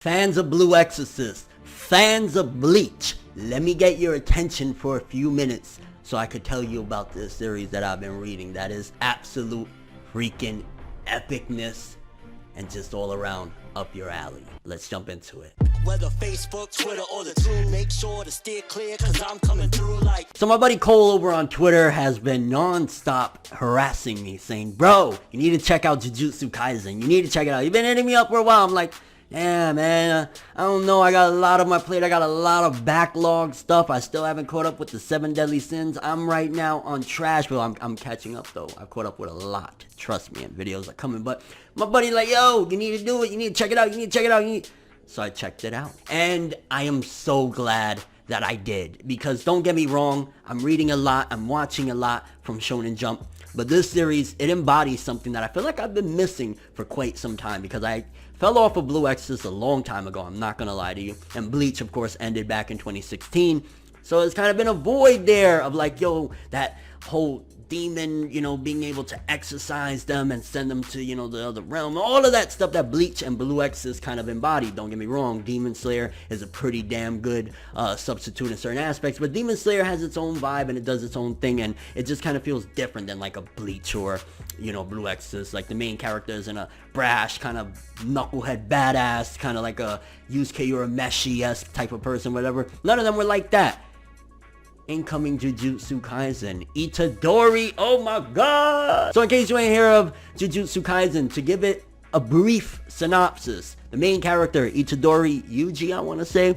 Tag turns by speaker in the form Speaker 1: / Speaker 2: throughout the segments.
Speaker 1: Fans of Blue Exorcist, fans of Bleach, let me get your attention for a few minutes so I could tell you about this series that I've been reading that is absolute freaking epicness and just all around up your alley. Let's jump into it.
Speaker 2: Whether Facebook, Twitter, or the two, make sure to steer clear, cause I'm coming through like...
Speaker 1: So my buddy Cole over on Twitter has been non-stop harassing me, saying, bro, you need to check out Jujutsu Kaisen. You need to check it out. You've been hitting me up for a while. I'm like, yeah, man, I don't know. I got a lot on my plate. I got a lot of backlog stuff. I still haven't caught up with the 7 Deadly Sins. I'm right now on trash, but I'm catching up, though. I've caught up with a lot. Trust me, and videos are coming. But my buddy's like, yo, you need to do it. You need to check it out. You need to check it out. So I checked it out. And I am so glad that I did. Because don't get me wrong, I'm reading a lot. I'm watching a lot from Shonen Jump. But this series, it embodies something that I feel like I've been missing for quite some time. Because I fell off of Blue Exorcist a long time ago, I'm not gonna lie to you. And Bleach, of course, ended back in 2016. So it's kind of been a void there of like, yo, that whole demon, you know, being able to exorcise them and send them to, you know, the other realm. All of that stuff that Bleach and Blue Exorcist kind of embodied. Don't get me wrong, Demon Slayer is a pretty damn good substitute in certain aspects. But Demon Slayer has its own vibe and it does its own thing. And it just kind of feels different than like a Bleach or, you know, Blue Exorcist. Like the main character is in a brash, kind of knucklehead badass, kind of like a Yusuke Urameshi-esque type of person, whatever. None of them were like that. Incoming Jujutsu Kaisen, Itadori, oh my god! So in case you ain't heard of Jujutsu Kaisen, to give it a brief synopsis, the main character, Itadori Yuji, I want to say,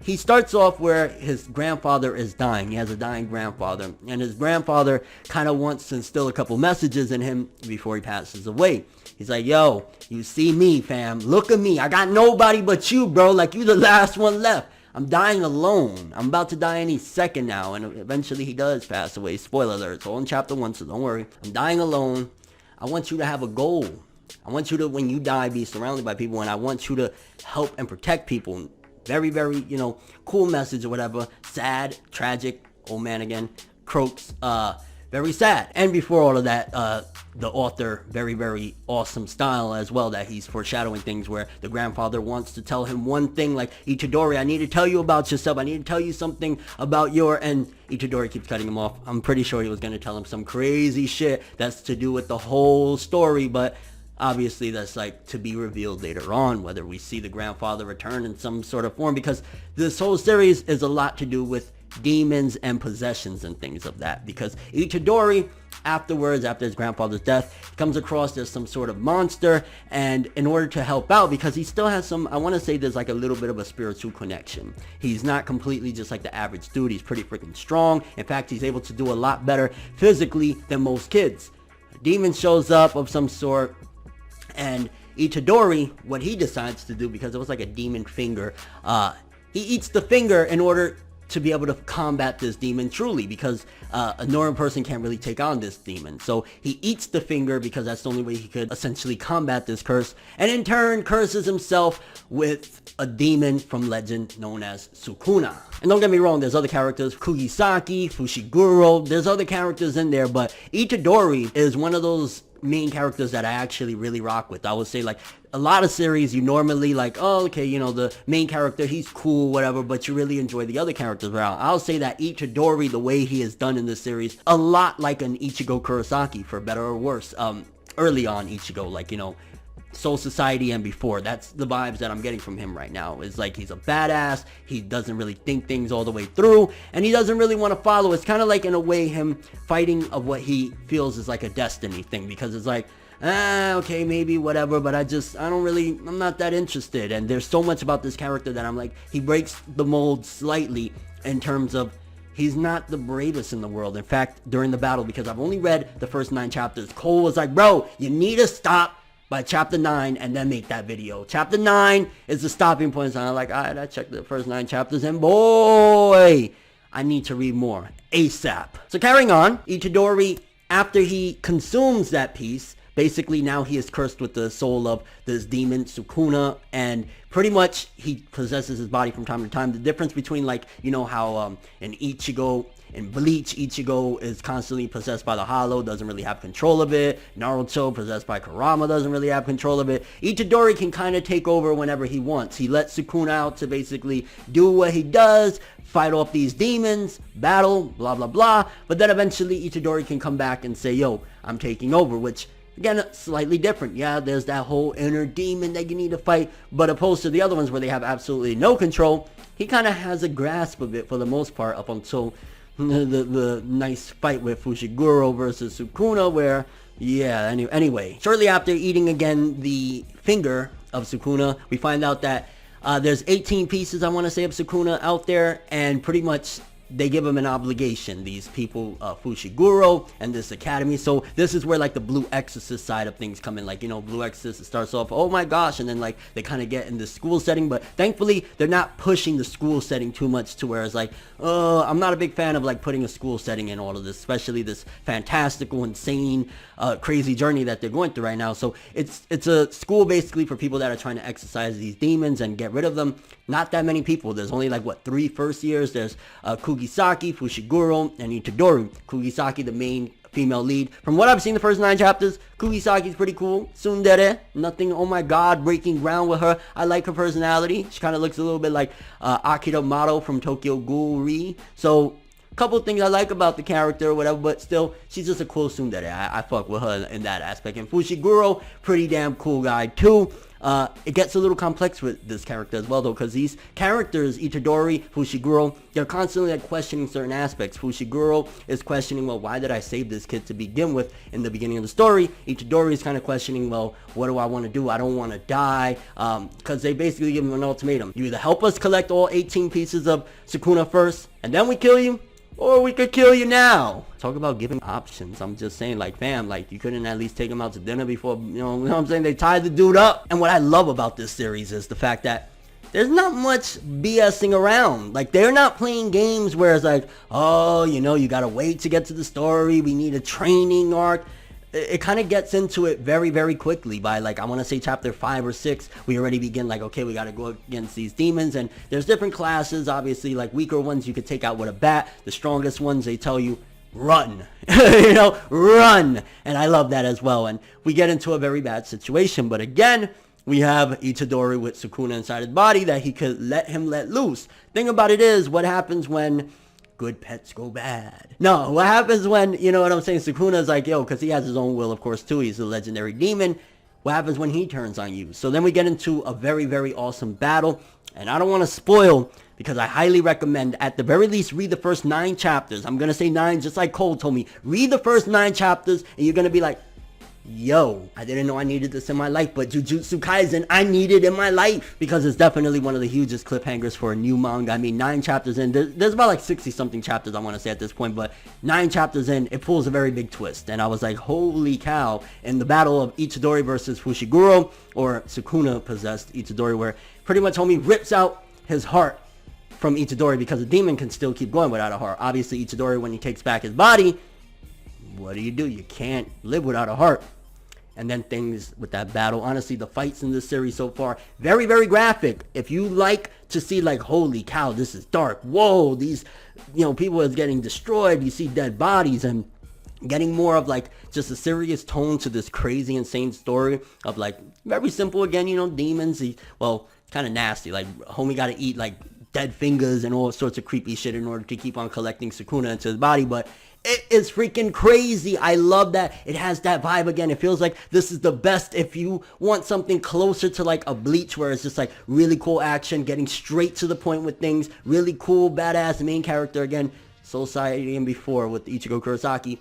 Speaker 1: he starts off where his grandfather is dying. He has a dying grandfather, and his grandfather kind of wants to instill a couple messages in him before he passes away. He's like, yo, you see me, fam, look at me, I got nobody but you, bro, like you the last one left. I'm dying alone. I'm about to die any second now. And eventually he does pass away. Spoiler alert. It's all in chapter 1, so don't worry. I'm dying alone. I want you to have a goal. I want you to, when you die, be surrounded by people. And I want you to help and protect people. Very, very, you know, cool message or whatever. Sad, tragic, old man again. Croaks. Very sad. And before all of that, the author, very, very awesome style as well, that he's foreshadowing things where the grandfather wants to tell him one thing, like, Itadori, I need to tell you about yourself. I need to tell you something about and Itadori keeps cutting him off. I'm pretty sure he was going to tell him some crazy shit that's to do with the whole story, but obviously that's like to be revealed later on, whether we see the grandfather return in some sort of form, because this whole series is a lot to do with demons and possessions and things of that, because Itadori afterwards, after his grandfather's death, comes across there's some sort of monster, and in order to help out, because he still has some, I want to say there's like a little bit of a spiritual connection. He's not completely just like the average dude. He's pretty freaking strong. In fact, he's able to do a lot better physically than most kids. A demon shows up of some sort, and Itadori, what he decides to do, because it was like a demon finger, he eats the finger in order to be able to combat this demon truly, because a normal person can't really take on this demon. So he eats the finger because that's the only way he could essentially combat this curse, and in turn curses himself with a demon from legend known as Sukuna. And don't get me wrong, there's other characters, Kugisaki, Fushiguro, there's other characters in there, but Itadori is one of those main characters that I actually really rock with. I would say, like, a lot of series you normally like, oh, okay, you know, the main character, he's cool, whatever, but you really enjoy the other characters around. I'll say that Itadori, the way he is done in this series, a lot like an Ichigo Kurosaki, for better or worse. Early on Ichigo, like, you know, Soul Society and before. That's the vibes that I'm getting from him right now. It's like he's a badass, he doesn't really think things all the way through, and he doesn't really want to follow. It's kind of like, in a way, him fighting of what he feels is like a destiny thing, because it's like, okay, maybe whatever, but I'm not that interested. And there's so much about this character that I'm like, he breaks the mold slightly in terms of he's not the bravest in the world. In fact, during the battle, because I've only read the first 9 chapters, Cole was like, bro, you need to stop by chapter 9 and then make that video. Chapter 9 is the stopping point. So I'm like, alright, I checked the first 9 chapters, and boy, I need to read more ASAP. So carrying on, Itadori, after he consumes that piece, basically now he is cursed with the soul of this demon Sukuna, and pretty much he possesses his body from time to time. The difference between, like, you know how in Ichigo In Bleach, Ichigo is constantly possessed by the Hollow, doesn't really have control of it. Naruto, possessed by Kurama, doesn't really have control of it. Itadori can kind of take over whenever he wants. He lets Sukuna out to basically do what he does, fight off these demons, battle, blah, blah, blah. But then eventually Itadori can come back and say, yo, I'm taking over, which, again, slightly different. Yeah, there's that whole inner demon that you need to fight, but opposed to the other ones where they have absolutely no control, he kind of has a grasp of it for the most part up until the nice fight with Fushiguro versus Sukuna where, yeah, anyway. Shortly after eating again the finger of Sukuna, we find out that there's 18 pieces, I want to say, of Sukuna out there, and pretty much they give him an obligation, these people, Fushiguro and this academy. So this is where like the Blue Exorcist side of things come in. Like, you know, Blue Exorcist, it starts off, oh my gosh, and then like they kind of get in the school setting, but thankfully they're not pushing the school setting too much to where it's like, I'm not a big fan of like putting a school setting in all of this, especially this fantastical, insane, crazy journey that they're going through right now. So it's a school basically for people that are trying to exorcise these demons and get rid of them. Not that many people. There's only like, what, 3 first years. There's Kugisaki, Fushiguro, and Itadori. Kugisaki, the main female lead. From what I've seen the first 9 chapters, Kugisaki's pretty cool. Tsundere, nothing, oh my god, breaking ground with her. I like her personality. She kind of looks a little bit like Akira Mato from Tokyo Ghoul. So, a couple things I like about the character or whatever, but still, she's just a cool tsundere. I fuck with her in that aspect. And Fushiguro, pretty damn cool guy too. It gets a little complex with this character as well, though, because these characters, Itadori, Fushiguro, they're constantly like questioning certain aspects. Fushiguro is questioning, well, why did I save this kid to begin with in the beginning of the story? Itadori is kind of questioning, well, what do I want to do? I don't want to die, because they basically give him an ultimatum. You either help us collect all 18 pieces of Sukuna first, and then we kill you, or we could kill you now. Talk about giving options. I'm just saying, like, fam, like, you couldn't at least take him out to dinner before, you know what I'm saying? They tied the dude up. And what I love about this series is the fact that there's not much BSing around. Like, they're not playing games where it's like, oh, you know, you gotta wait to get to the story. We need a training arc. It kind of gets into it very, very quickly. By like, I want to say chapter 5 or 6, we already begin like, okay, we got to go against these demons, and there's different classes. Obviously, like weaker ones you could take out with a bat. The strongest ones, they tell you, run. You know, run. And I love that as well. And we get into a very bad situation. But again, we have Itadori with Sukuna inside his body that he could let loose. Thing about it is, what happens when good pets go bad? No, what happens when, you know what I'm saying, Sukuna's like, yo, because he has his own will, of course, too. He's a legendary demon. What happens when he turns on you? So then we get into a very, very awesome battle. And I don't want to spoil, because I highly recommend, at the very least, read the first 9 chapters. I'm going to say 9, just like Cole told me. Read the first 9 chapters, and you're going to be like, yo, I didn't know I needed this in my life, but Jujutsu Kaisen, I need it in my life, because it's definitely one of the hugest cliffhangers for a new manga. I mean, 9 chapters in, there's about like 60 something chapters I want to say at this point, but 9 chapters in, it pulls a very big twist, and I was like, holy cow. In the battle of Itadori versus Fushiguro, or Sukuna possessed Itadori, where pretty much homie rips out his heart from Itadori, because a demon can still keep going without a heart. Obviously, Itadori, when he takes back his body, what do? You can't live without a heart. And then things with that battle. Honestly, the fights in this series so far, very, very graphic. If you like to see like, holy cow, this is dark. Whoa, these, you know, people is getting destroyed. You see dead bodies and getting more of like just a serious tone to this crazy, insane story of like very simple again, you know, demons. Well, kind of nasty. Like homie got to eat like dead fingers and all sorts of creepy shit in order to keep on collecting Sukuna into his body, but it is freaking crazy. I love that. It has that vibe again. It feels like this is the best if you want something closer to like a Bleach, where it's just like really cool action, getting straight to the point with things, really cool, badass main character again. Soul Society before with Ichigo Kurosaki.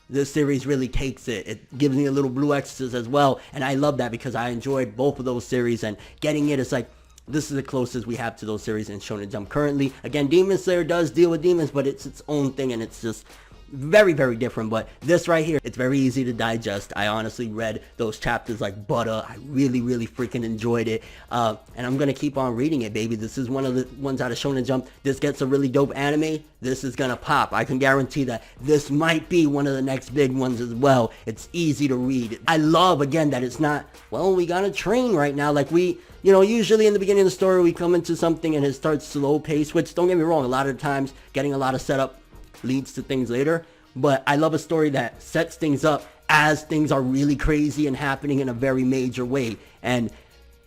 Speaker 1: This series really takes it. It gives me a little Blue Exorcist as well, and I love that because I enjoyed both of those series, and getting it is like, this is the closest we have to those series in Shonen Jump currently. Again, Demon Slayer does deal with demons, but it's its own thing, and it's just very, very different. But this right here, it's very easy to digest. I honestly read those chapters like butter. I really, really freaking enjoyed it. And I'm going to keep on reading it, baby. This is one of the ones out of Shonen Jump. This gets a really dope anime. This is going to pop. I can guarantee that this might be one of the next big ones as well. It's easy to read. I love, again, that it's not, well, we got to train right now. Like we, you know, usually in the beginning of the story, we come into something and it starts slow pace, which don't get me wrong, a lot of times getting a lot of setup leads to things later. But I love a story that sets things up as things are really crazy and happening in a very major way. And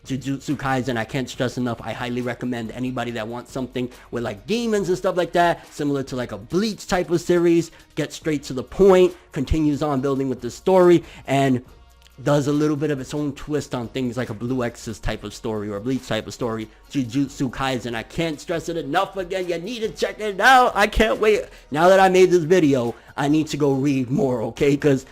Speaker 1: Jujutsu Kaisen, I can't stress enough, I highly recommend anybody that wants something with like demons and stuff like that, similar to like a Bleach type of series, get straight to the point, continues on building with the story, and does a little bit of its own twist on things like a Blue Exorcist type of story or a Bleach type of story. Jujutsu Kaisen, I can't stress it enough again, you need to check it out. I can't wait. Now that I made this video, I need to go read more, okay, because,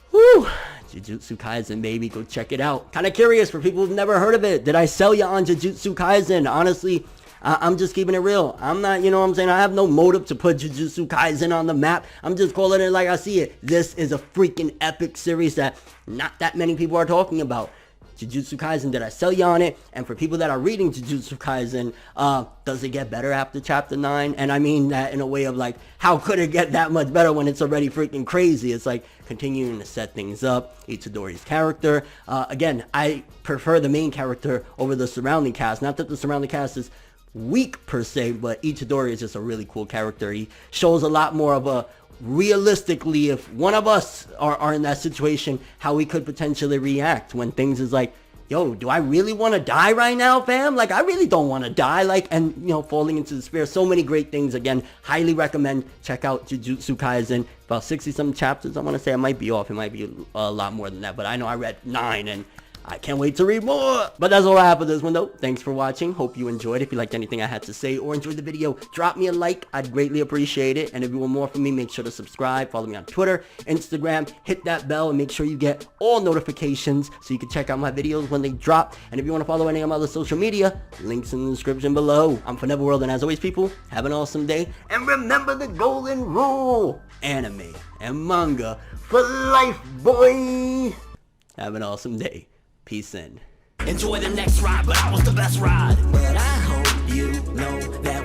Speaker 1: whew, Jujutsu Kaisen, baby, go check it out. Kind of curious for people who've never heard of it. Did I sell you on Jujutsu Kaisen? Honestly, I'm just keeping it real. I'm not, you know what I'm saying? I have no motive to put Jujutsu Kaisen on the map. I'm just calling it like I see it. This is a freaking epic series that not that many people are talking about. Jujutsu Kaisen, did I sell you on it? And for people that are reading Jujutsu Kaisen, does it get better after chapter 9? And I mean that in a way of like, how could it get that much better when it's already freaking crazy? It's like continuing to set things up. Itadori's character. Again, I prefer the main character over the surrounding cast. Not that the surrounding cast is weak per se, but Itadori is just a really cool character. He shows a lot more of a realistically, if one of us are in that situation, how we could potentially react when things is like, yo, do I really want to die right now, fam? Like, I really don't want to die. Like, and, you know, falling into despair. So many great things. Again, highly recommend. Check out Jujutsu Kaisen. About 60-some chapters. I want to say I might be off. It might be a lot more than that. But I know I read 9 and I can't wait to read more. But that's all I have for this one, though. Thanks for watching. Hope you enjoyed. If you liked anything I had to say or enjoyed the video, drop me a like. I'd greatly appreciate it. And if you want more from me, make sure to subscribe. Follow me on Twitter, Instagram. Hit that bell and make sure you get all notifications so you can check out my videos when they drop. And if you want to follow any of my other social media, links in the description below. I'm ForneverWorld, and as always, people, have an awesome day. And remember the golden rule. Anime and manga for life, boy. Have an awesome day. Peace in.
Speaker 2: Enjoy the next ride, but I was the best ride. But I hope you know that